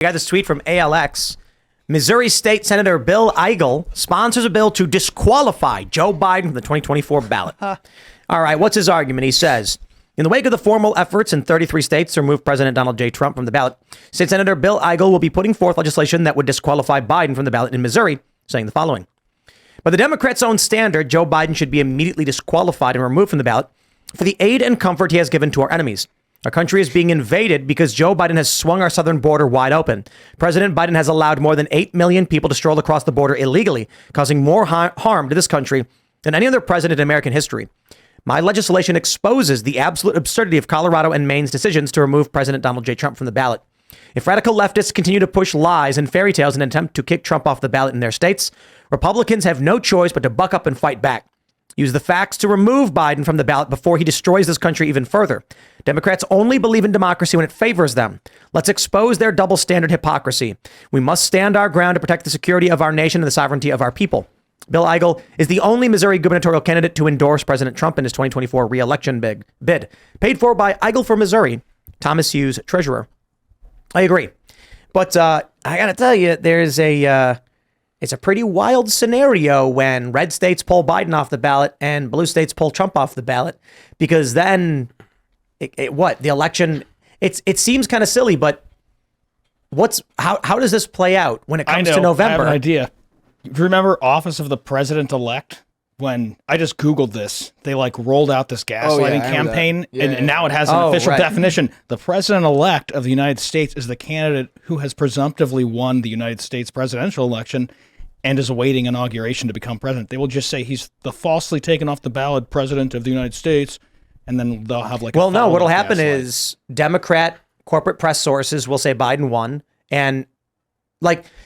got this tweet from ALX. Missouri State Senator Bill Igel sponsors a bill to disqualify Joe Biden from the 2024 ballot. All right, what's his argument? He says, in the wake of the formal efforts in 33 states to remove President Donald J. Trump from the ballot, State Senator Bill Igel will be putting forth legislation that would disqualify Biden from the ballot in Missouri, saying the following. By the Democrats' own standard, Joe Biden should be immediately disqualified and removed from the ballot for the aid and comfort he has given to our enemies. Our country is being invaded because Joe Biden has swung our southern border wide open. President Biden has allowed more than 8 million people to stroll across the border illegally, causing more harm to this country than any other president in American history. My legislation exposes the absolute absurdity of Colorado and Maine's decisions to remove President Donald J. Trump from the ballot. If radical leftists continue to push lies and fairy tales in an attempt to kick Trump off the ballot in their states, Republicans have no choice but to buck up and fight back. Use the facts to remove Biden from the ballot before he destroys this country even further. Democrats only believe in democracy when it favors them. Let's expose their double standard hypocrisy. We must stand our ground to protect the security of our nation and the sovereignty of our people. Bill Igel is the only Missouri gubernatorial candidate to endorse President Trump in his 2024 re-election bid. Paid for by Igel for Missouri, Thomas Hughes, treasurer. I agree. But I got to tell you, it's a pretty wild scenario when red states pull Biden off the ballot and blue states pull Trump off the ballot, because then the election, it seems kind of silly, but how does this play out when it comes to November? I have an idea. Do you remember Office of the President-elect? When I just Googled this, they rolled out this gaslighting campaign, and now it has an official definition. The president-elect of the United States is the candidate who has presumptively won the United States presidential election and is awaiting inauguration to become president. They will just say he's the falsely taken off the ballot president of the United States, and then they'll have what'll happen is Democrat corporate press sources will say Biden won, and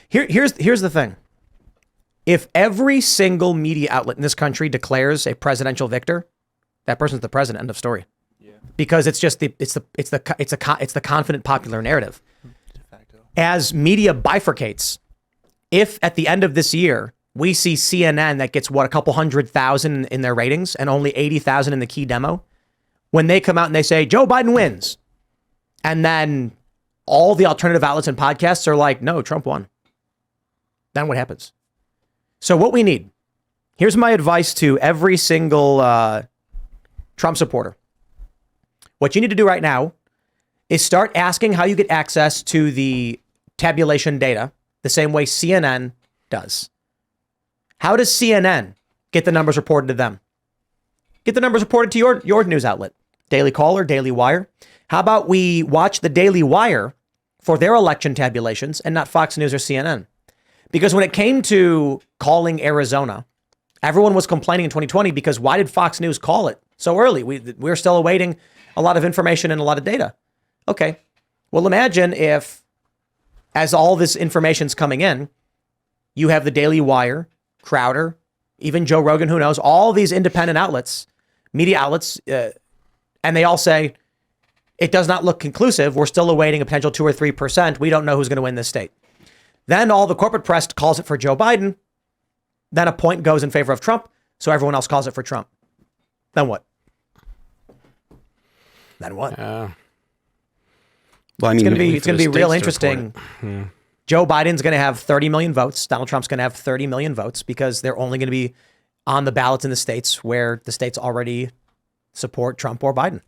here's the thing. If every single media outlet in this country declares a presidential victor, that person's the president. End of story. Yeah. Because it's just the confident popular narrative. As media bifurcates, if at the end of this year we see CNN that gets a couple 100,000 in their ratings and only 80,000 in the key demo, when they come out and they say Joe Biden wins, and then all the alternative outlets and podcasts are like, no, Trump won. Then what happens? So what we need, here's my advice to every single Trump supporter. What you need to do right now is start asking how you get access to the tabulation data the same way CNN does. How does CNN get the numbers reported to them? Get the numbers reported to your news outlet, Daily Caller, Daily Wire. How about we watch the Daily Wire for their election tabulations and not Fox News or CNN? Because when it came to calling Arizona, everyone was complaining in 2020 because why did Fox News call it so early? We're still awaiting a lot of information and a lot of data. Okay. Well, imagine if, as all this information's coming in, you have the Daily Wire, Crowder, even Joe Rogan, who knows, all these independent outlets, media outlets, and they all say, it does not look conclusive. We're still awaiting a potential 2 or 3%. We don't know who's going to win this state. Then all the corporate press calls it for Joe Biden. Then a point goes in favor of Trump. So everyone else calls it for Trump. Then what? Then what? Well, it's going to be real interesting. Yeah. Joe Biden's going to have 30 million votes. Donald Trump's going to have 30 million votes because they're only going to be on the ballots in the states where the states already support Trump or Biden.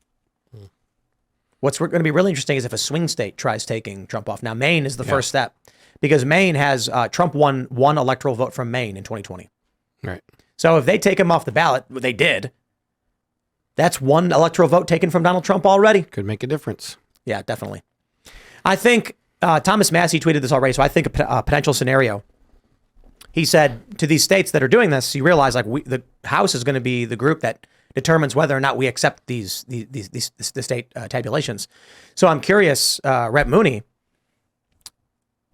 What's going to be really interesting is if a swing state tries taking Trump off. Now, Maine is the first step. Because Maine has, Trump won one electoral vote from Maine in 2020. Right. So if they take him off the ballot, they did. That's one electoral vote taken from Donald Trump already. Could make a difference. Yeah, definitely. I think Thomas Massie tweeted this already. So I think a potential scenario. He said to these states that are doing this, you realize the House is going to be the group that determines whether or not we accept the state tabulations. So I'm curious, Rep. Mooney.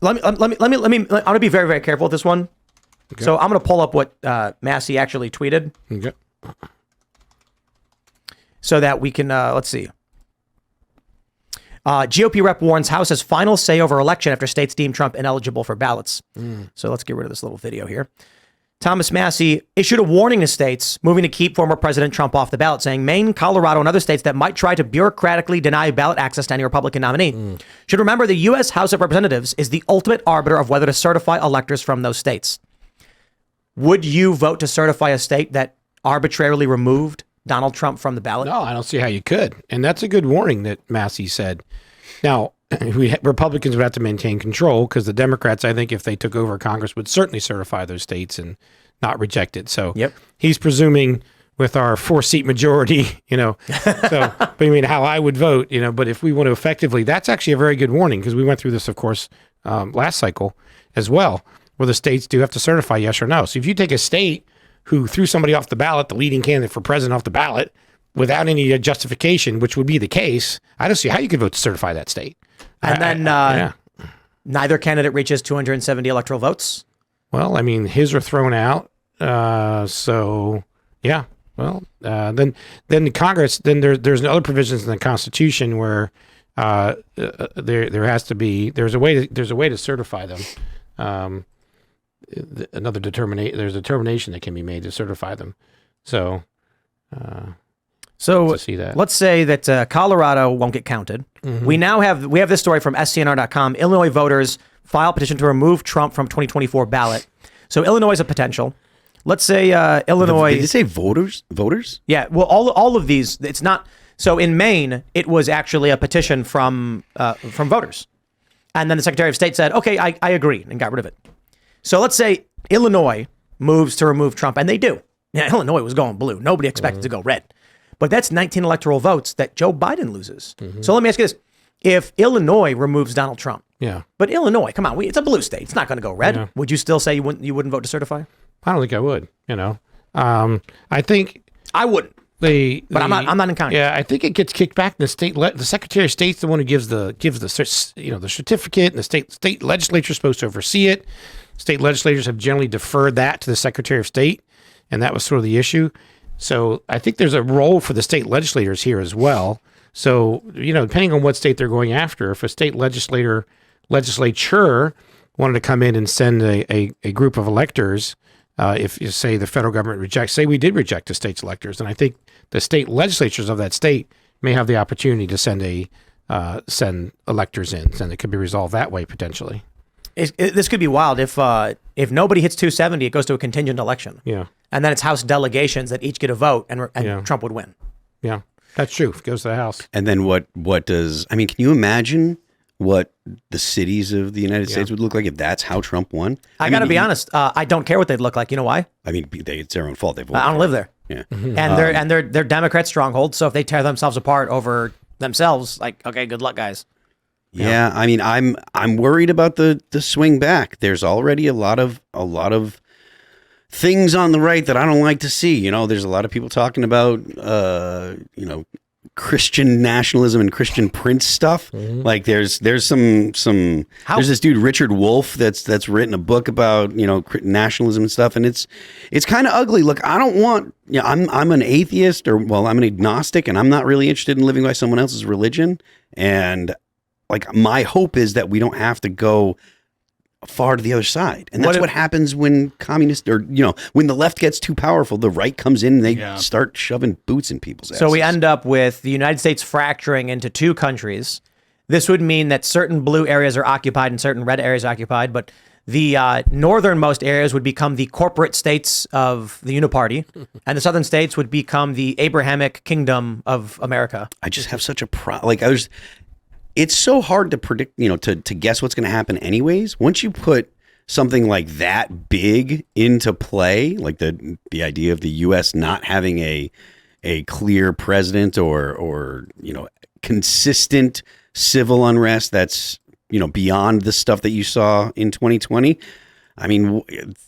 Let me. I'm going to be very, very careful with this one. Okay. So I'm going to pull up what Massie actually tweeted. Okay. So that we can, let's see. GOP rep warns House has final say over election after states deem Trump ineligible for ballots. So let's get rid of this little video here. Thomas Massie issued a warning to states moving to keep former President Trump off the ballot, saying Maine, Colorado, and other states that might try to bureaucratically deny ballot access to any Republican nominee should remember the U.S. House of Representatives is the ultimate arbiter of whether to certify electors from those states. Would you vote to certify a state that arbitrarily removed Donald Trump from the ballot? No, I don't see how you could. And that's a good warning that Massie said. Now, Republicans would have to maintain control because the Democrats, I think, if they took over Congress, would certainly certify those states and not reject it. So he's presuming with our 4-seat majority, so, but I mean, how I would vote, but if we want to effectively, that's actually a very good warning because we went through this, of course, last cycle as well, where the states do have to certify yes or no. So if you take a state who threw somebody off the ballot, the leading candidate for president off the ballot, without any justification, which would be the case, I don't see how you could vote to certify that state. And then neither candidate reaches 270 electoral votes. Well, I mean, his are thrown out. So, yeah. Well, then the Congress, then there's other provisions in the Constitution where there has to be there's a way to certify them. There's a determination that can be made to certify them. So. So see that. Let's say that Colorado won't get counted. Mm-hmm. We have this story from SCNR.com. Illinois voters file petition to remove Trump from 2024 ballot. So Illinois is a potential. Let's say Illinois. Did you say voters? Voters? Yeah. Well, all of these. It's not. So in Maine, it was actually a petition from voters, and then the Secretary of State said, "Okay, I agree," and got rid of it. So let's say Illinois moves to remove Trump, and they do. Yeah, Illinois was going blue. Nobody expected to go red. But that's 19 electoral votes that Joe Biden loses. Mm-hmm. So let me ask you this. If Illinois removes Donald Trump, but Illinois, come on, it's a blue state. It's not going to go red. Yeah. Would you still say you wouldn't vote to certify? I don't think I would, I think I wouldn't. But I'm not in Congress. Yeah, I think it gets kicked back in the state. The Secretary of State's the one who gives the certificate, and the state legislature is supposed to oversee it. State legislators have generally deferred that to the Secretary of State, and that was sort of the issue. So I think there's a role for the state legislators here as well. So, depending on what state they're going after, if a state legislature wanted to come in and send a group of electors, if you say the federal government we did reject the state's electors, and I think the state legislatures of that state may have the opportunity to send electors in, and it could be resolved that way potentially. This could be wild. If nobody hits 270, it goes to a contingent election. Yeah. And then it's House delegations that each get a vote, and Trump would win. Yeah, that's true. It goes to the House. And then can you imagine what the cities of the United States would look like if that's how Trump won? I got to be honest. I don't care what they'd look like. You know why? I mean, it's their own fault. I don't live there. Yeah. Mm-hmm. And they're Democrat strongholds. So if they tear themselves apart over themselves, okay, good luck, guys. Yeah, I mean, I'm worried about the swing back. There's already a lot of things on the right that I don't like to see. There's a lot of people talking about Christian nationalism and Christian Prince stuff. Mm-hmm. Like there's some there's this dude Richard Wolff that's written a book about nationalism and stuff, and it's kind of ugly. Look, I don't want I'm an atheist I'm an agnostic, and I'm not really interested in living by someone else's religion. And like my hope is that we don't have to go far to the other side. And that's what happens when communists when the left gets too powerful, the right comes in and they start shoving boots in people's asses. So we end up with the United States fracturing into two countries. This would mean that certain blue areas are occupied and certain red areas are occupied, but the northernmost areas would become the corporate states of the Uniparty, and the southern states would become the Abrahamic kingdom of America. I just have such a it's so hard to predict, to guess what's going to happen anyways. Once you put something like that big into play, like the idea of the U.S. not having a clear president or consistent civil unrest that's, beyond the stuff that you saw in 2020. I mean,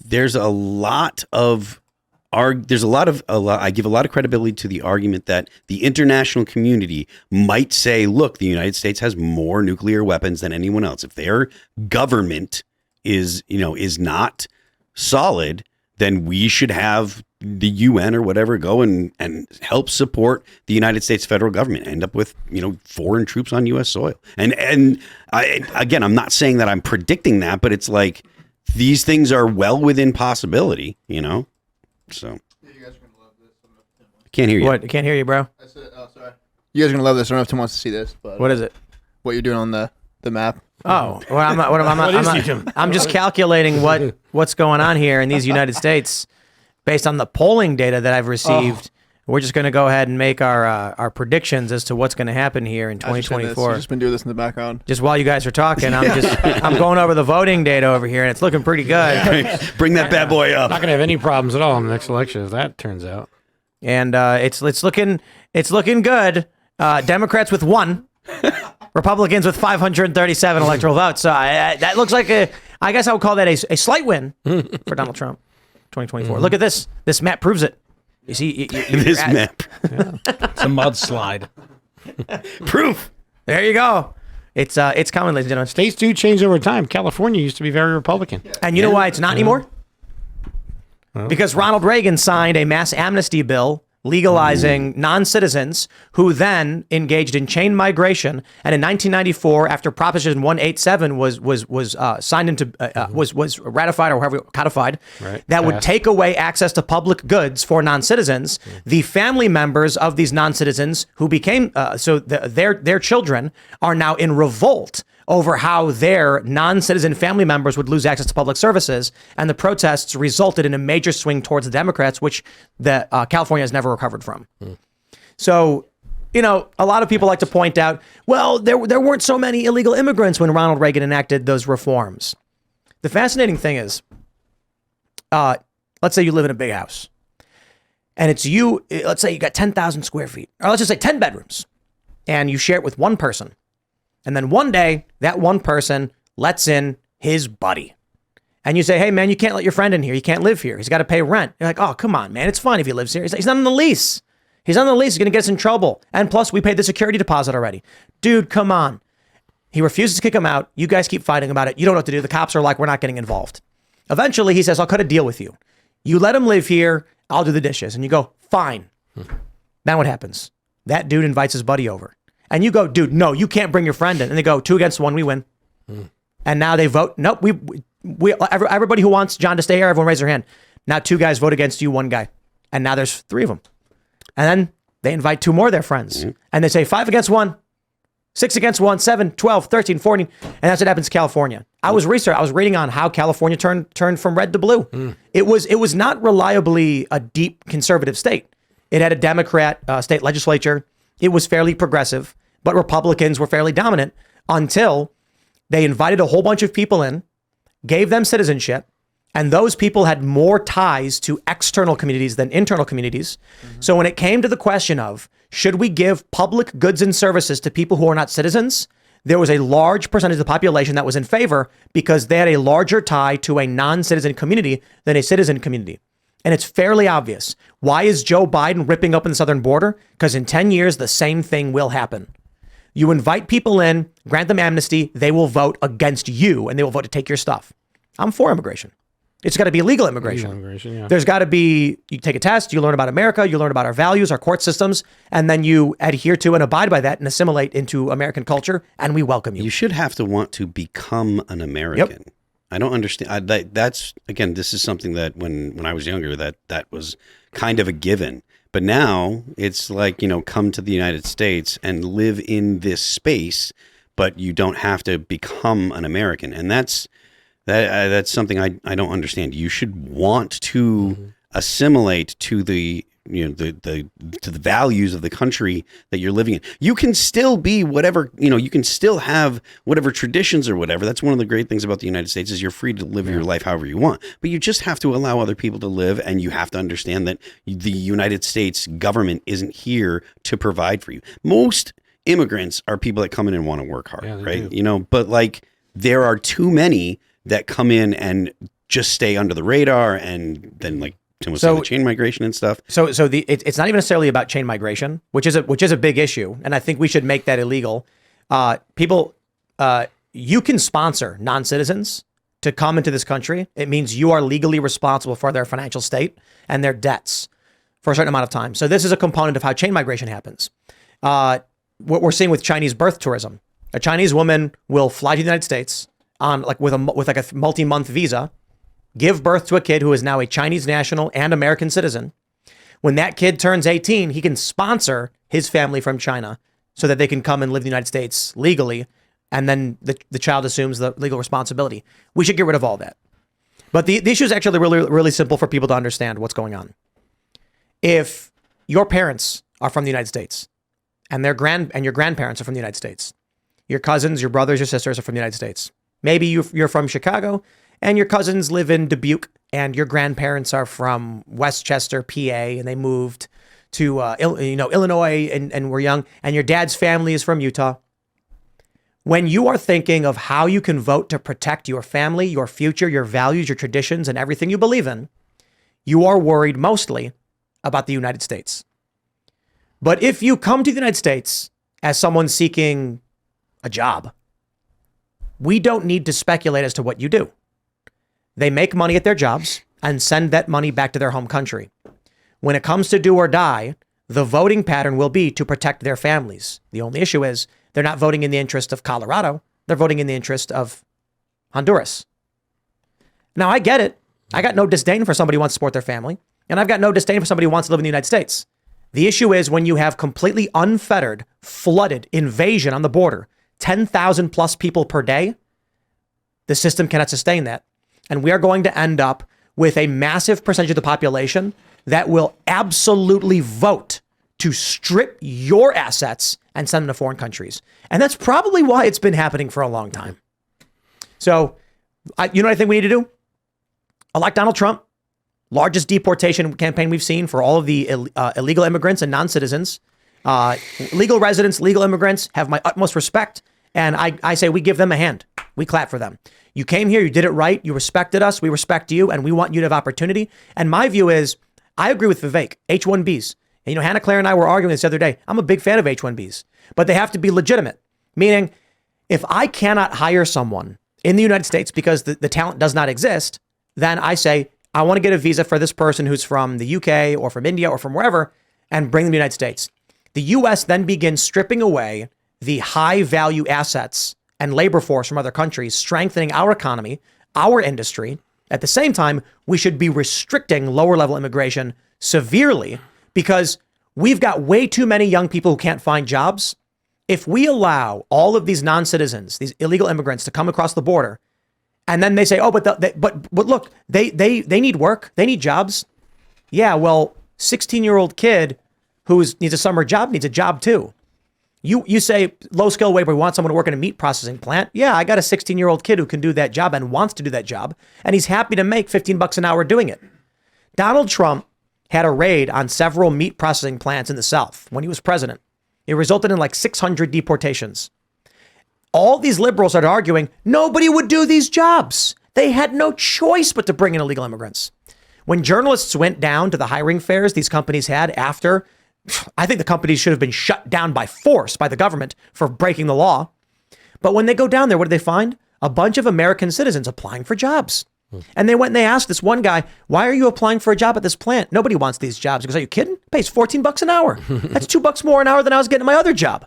there's a lot of I give a lot of credibility to the argument that the international community might say, look, the United States has more nuclear weapons than anyone else. If their government is not solid, then we should have the UN or whatever go and help support the United States federal government, end up with, foreign troops on U.S. soil. And I'm not saying that I'm predicting that, but it's like, these things are well within possibility, you know? So. You guys are going to love this. I don't know if Tim wants. Can't hear you. What? I can't hear you, bro. I said, oh, sorry. You guys are going to love this. I don't know if Tim wants to see this, but What is it? what you're doing on the map. Oh, well, I'm just calculating what's going on here in these United States based on the polling data that I've received. We're just going to go ahead and make our predictions as to what's going to happen here in 2024. You've just been doing this in the background. Just while you guys are talking, I'm going over the voting data over here, and it's looking pretty good. Bring that bad boy up. Not going to have any problems at all in the next election, if that turns out. And it's looking good. Democrats with 1, Republicans with 537 electoral votes. So that looks like I guess I would call that a slight win for Donald Trump, 2024. Look at this. This map proves it. You see, this map. It's a mudslide. Proof. There you go. It's coming, ladies and gentlemen. States do change over time. California used to be very Republican. And you know why it's not anymore? Because Ronald Reagan signed a mass amnesty bill legalizing non-citizens who then engaged in chain migration. And in 1994, after Proposition 187 was signed into was ratified or however codified, that would take away access to public goods for non-citizens. The family members of these non-citizens who became their children are now in revolt over how their non-citizen family members would lose access to public services. And the protests resulted in a major swing towards the Democrats, which California has never recovered from. So, you know, a lot of people like to point out, well, there weren't so many illegal immigrants when Ronald Reagan enacted those reforms. The fascinating thing is, let's say you live in a big house. And it's you, let's say you got 10,000 square feet. Or let's just say 10 bedrooms. And you share it with one person. And then one day, that one person lets in his buddy. And you say, hey, man, you can't let your friend in here. You can't live here. He's got to pay rent. You're like, oh, come on, man. It's fine if he lives here. He's not on the lease. He's on the lease. He's going to get us in trouble. And plus, we paid the security deposit already. Dude, come on. He refuses to kick him out. You guys keep fighting about it. You don't know what to do. The cops are like, we're not getting involved. Eventually, he says, I'll cut a deal with you. You let him live here. I'll do the dishes. And you go, fine. Then what happens? That dude invites his buddy over. And you go, dude, no, you can't bring your friend in. And they go, 2 against 1, we win. And now they vote. Nope, everybody who wants John to stay here, everyone raise their hand. Now 2 guys vote against you, 1 guy. And now there's 3 of them. And then they invite 2 more of their friends. And they say 5 against 1, 6 against 1, 7, 12, 13, 14. And that's what happens in California. I was reading on how California turned from red to blue. It was not reliably a deep conservative state. It had a Democrat state legislature. It was fairly progressive, but Republicans were fairly dominant until they invited a whole bunch of people in, gave them citizenship, and those people had more ties to external communities than internal communities. So when it came to the question of, should we give public goods and services to people who are not citizens, there was a large percentage of the population that was in favor because they had a larger tie to a non-citizen community than a citizen community. And it's fairly obvious. Why is Joe Biden ripping open the southern border? Because in 10 years, the same thing will happen. You invite people in, grant them amnesty, they will vote against you, and they will vote to take your stuff. I'm for immigration. It's got to be legal immigration. There's got to be, you take a test, you learn about America, you learn about our values, our court systems, and then you adhere to and abide by that and assimilate into American culture, and we welcome you. You should have to want to become an American. Yep. I don't understand. That's, again, this is something that when I was younger, that was kind of a given. But now it's like, you know, come to the United States and live in this space, but you don't have to become an American. And that's something I don't understand. You should want to assimilate to the, you know, to the values of the country that you're living in. You can still be whatever, you know, you can still have whatever traditions or whatever. That's one of the great things about the United States is you're free to live your life however you want, but you just have to allow other people to live. And you have to understand that the United States government isn't here to provide for you. Most immigrants are people that come in and want to work hard, right? Do. You know, but like there are too many that come in and just stay under the radar and then like, so the chain migration and stuff. So it's not even necessarily about chain migration, which is a big issue, and I think we should make that illegal. You can sponsor non-citizens to come into this country. It means you are legally responsible for their financial state and their debts for a certain amount of time. So this is a component of how chain migration happens. What we're seeing with Chinese birth tourism, a Chinese woman will fly to the United States on like with a multi-month visa, give birth to a kid who is now a Chinese national and American citizen. When that kid turns 18, he can sponsor his family from China so that they can come and live in the United States legally. And then the child assumes the legal responsibility. We should get rid of all that. But the issue is actually really, really simple for people to understand what's going on. If your parents are from the United States and your grandparents are from the United States, your cousins, your brothers, your sisters are from the United States. Maybe you're from Chicago and your cousins live in Dubuque and your grandparents are from Westchester, PA, and they moved to Illinois and were young, and your dad's family is from Utah. When you are thinking of how you can vote to protect your family, your future, your values, your traditions, and everything you believe in, you are worried mostly about the United States. But if you come to the United States as someone seeking a job, we don't need to speculate as to what you do. They make money at their jobs and send that money back to their home country. When it comes to do or die, the voting pattern will be to protect their families. The only issue is they're not voting in the interest of Colorado. They're voting in the interest of Honduras. Now, I get it. I got no disdain for somebody who wants to support their family. And I've got no disdain for somebody who wants to live in the United States. The issue is when you have completely unfettered, flooded invasion on the border, 10,000 plus people per day, the system cannot sustain that. And we are going to end up with a massive percentage of the population that will absolutely vote to strip your assets and send them to foreign countries. And that's probably why it's been happening for a long time. So, you know what I think we need to do? Elect Donald Trump. Largest deportation campaign we've seen for all of the illegal immigrants and non-citizens. Legal residents, legal immigrants have my utmost respect. And I say we give them a hand. We clap for them. You came here, you did it right. You respected us. We respect you. And we want you to have opportunity. And my view is, I agree with Vivek, H-1Bs. And, Hannah Claire and I were arguing this the other day. I'm a big fan of H-1Bs, but they have to be legitimate. Meaning, if I cannot hire someone in the United States because the talent does not exist, then I say, I want to get a visa for this person who's from the UK or from India or from wherever and bring them to the United States. The US then begins stripping away the high value assets and labor force from other countries, strengthening our economy, our industry. At the same time, we should be restricting lower level immigration severely because we've got way too many young people who can't find jobs. If we allow all of these non-citizens, these illegal immigrants to come across the border, and then they say, oh, but look, they need work. They need jobs. Yeah, well, 16-year-old kid who needs a summer job needs a job too. You say low skill wage, we want someone to work in a meat processing plant. Yeah, I got a 16-year-old kid who can do that job and wants to do that job. And he's happy to make $15 an hour doing it. Donald Trump had a raid on several meat processing plants in the South when he was president. It resulted in like 600 deportations. All these liberals started arguing, nobody would do these jobs. They had no choice but to bring in illegal immigrants. When journalists went down to the hiring fairs these companies had after, I think the companies should have been shut down by force by the government for breaking the law. But when they go down there, what do they find? A bunch of American citizens applying for jobs. And they went and they asked this one guy, why are you applying for a job at this plant? Nobody wants these jobs. He goes, are you kidding? It pays $14 an hour. That's $2 more an hour than I was getting at my other job.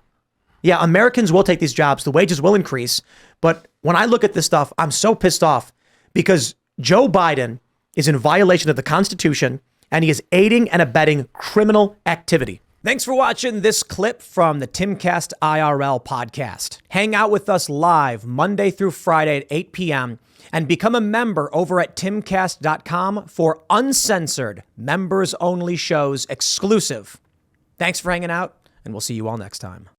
Yeah, Americans will take these jobs. The wages will increase. But when I look at this stuff, I'm so pissed off because Joe Biden is in violation of the Constitution and he is aiding and abetting criminal activity. Thanks for watching this clip from the Timcast IRL podcast. Hang out with us live Monday through Friday at 8 p.m. and become a member over at timcast.com for uncensored, members-only shows exclusive. Thanks for hanging out, and we'll see you all next time.